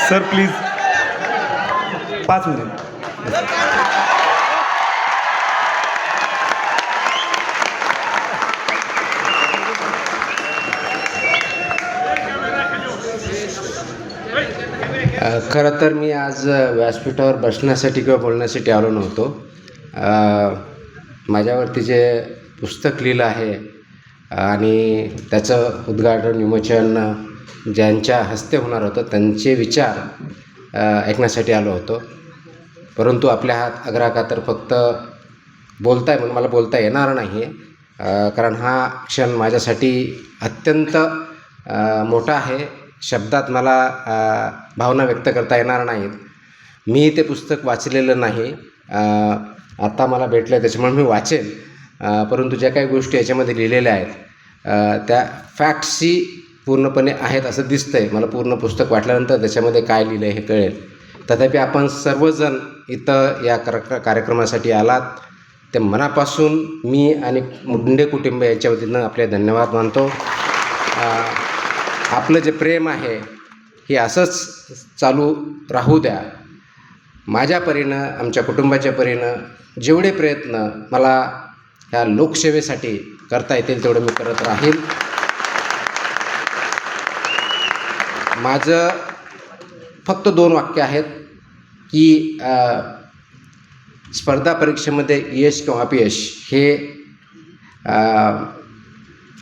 Sir please 5 minute. खरं तर मी आज व्यासपीठावर बसण्यासाठी किंवा बोलण्यासाठी आलो नव्हतो. माझ्यावरती जे पुस्तक लिहिलं आहे आणि त्याचं उद्घाटन विमोचन ज्यांच्या हस्ते होणार होतं त्यांचे विचार ऐकण्यासाठी आलो होतो. परंतु आपल्या हात अग्राखातर फक्त बोलताय म्हणून मला बोलता येणार नाही आहे, कारण हा क्षण माझ्यासाठी अत्यंत मोठा आहे. शब्दात मला भावना व्यक्त करता येणार नाहीत. मी ते पुस्तक वाचलेलं नाही, आत्ता मला भेटलं त्याच्यामुळे मी वाचेन. परंतु ज्या काही गोष्टी याच्यामध्ये लिहिलेल्या आहेत त्या फॅक्ट्सशी पूर्णपणे आहेत असं दिसतं आहे. मला पूर्ण पुस्तक वाचल्यानंतर त्याच्यामध्ये काय लिहिलं आहे हे कळेल. तथापि आपण सर्वजण इथं या कार्यक्रमासाठी आलात ते मनापासून मी आणि मुंडे कुटुंब यांच्या वतीनं आपले धन्यवाद मानतो. आपलं जे प्रेम आहे हे असंच चालू राहू द्या. माझ्या परीनं, आमच्या कुटुंबाच्या परीनं जेवढे प्रयत्न मला ह्या लोकसेवेसाठी करता येतील तेवढं मी करत राहील. माझं फक्त 2 वाक्य आहेत की स्पर्धा परीक्षेमध्ये यश किंवा अपयश हे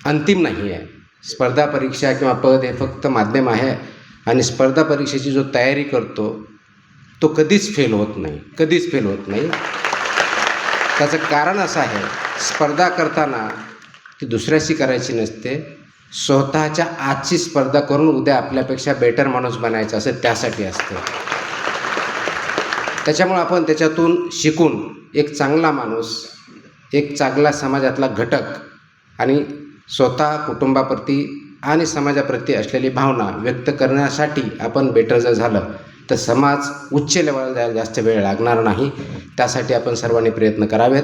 अंतिम नाही आहे. स्पर्धा परीक्षा किंवा पद हे फक्त माध्यम आहे आणि स्पर्धा परीक्षेची जो तयारी करतो तो कधीच फेल होत नाही, कधीच फेल होत नाही. त्याचं कारण असं आहे, स्पर्धा करताना ती दुसऱ्याशी करायची नसते, स्वतःच्या आजची स्पर्धा करून उद्या आपल्यापेक्षा बेटर माणूस बनायचं असं त्यासाठी असतं. त्याच्यामुळं आपण त्याच्यातून शिकून एक चांगला माणूस, एक चांगला समाजातला घटक आणि स्वतः कुटुंबाप्रती आणि समाजाप्रती असलेली भावना व्यक्त करण्यासाठी आपण बेटर जर झालं तर समाज उच्च लेवलला जायला जास्त वेळ लागणार नाही. त्यासाठी आपण सर्वांनी प्रयत्न करावेत.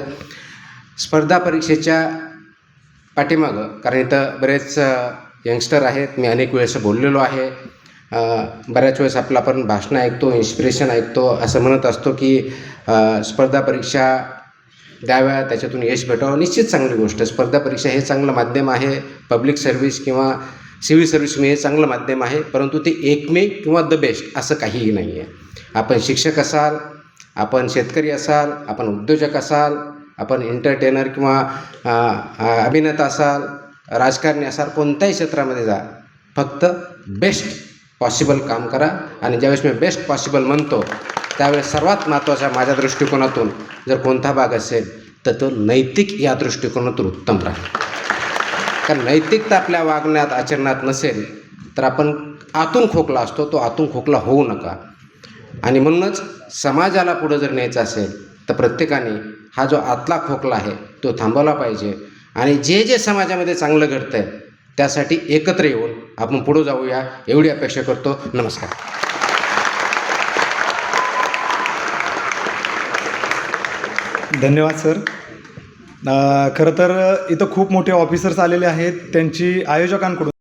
स्पर्धा परीक्षेच्या पाठीमागं, कारण इथं बरेच यंगस्टर आहेत, मी अनेक वेळेस बोललेलो आहे. बऱ्याच वेळेस आपण भाषणं ऐकतो, इन्स्पिरेशन ऐकतो, असं म्हणत असतो की स्पर्धा परीक्षा द्याव्या, त्याच्यातून यश भेटावं. निश्चित चांगली गोष्ट. स्पर्धा परीक्षा हे चांगलं माध्यम आहे. पब्लिक सर्व्हिस किंवा सिव्हिल सर्व्हिस हे चांगलं माध्यम आहे, परंतु ते एकमेव किंवा द बेस्ट असं काहीही नाही आहे. आपण शिक्षक असाल, आपण शेतकरी असाल, आपण उद्योजक असाल, आपण एंटरटेनर किंवा अभिनेता असाल, राजकारणी असाल, कोणत्याही क्षेत्रामध्ये जा, फक्त बेस्ट पॉसिबल काम करा. आणि ज्यावेळेस मी बेस्ट पॉसिबल म्हणतो त्यावेळेस सर्वात महत्त्वाचा माझ्या दृष्टिकोनातून जर कोणता भाग असेल तर तो नैतिक या दृष्टिकोनातून उत्तम राहील. कारण नैतिकता आपल्या वागण्यात आचरणात नसेल तर आपण आतून खोकला असतो, तो आतून खोकला होऊ नका. आणि म्हणूनच समाजाला पुढं जर न्यायचं असेल तर प्रत्येकाने हा जो आतला खोकला आहे तो थांबवला पाहिजे. आणि जे जे समाजामध्ये चांगलं घडतं आहे त्यासाठी एकत्र येऊन आपण पुढं जाऊया एवढी अपेक्षा करतो. नमस्कार. धन्यवाद सर. खरं तर इथं खूप मोठे ऑफिसर्स आलेले आहेत, त्यांची आयोजकांकडून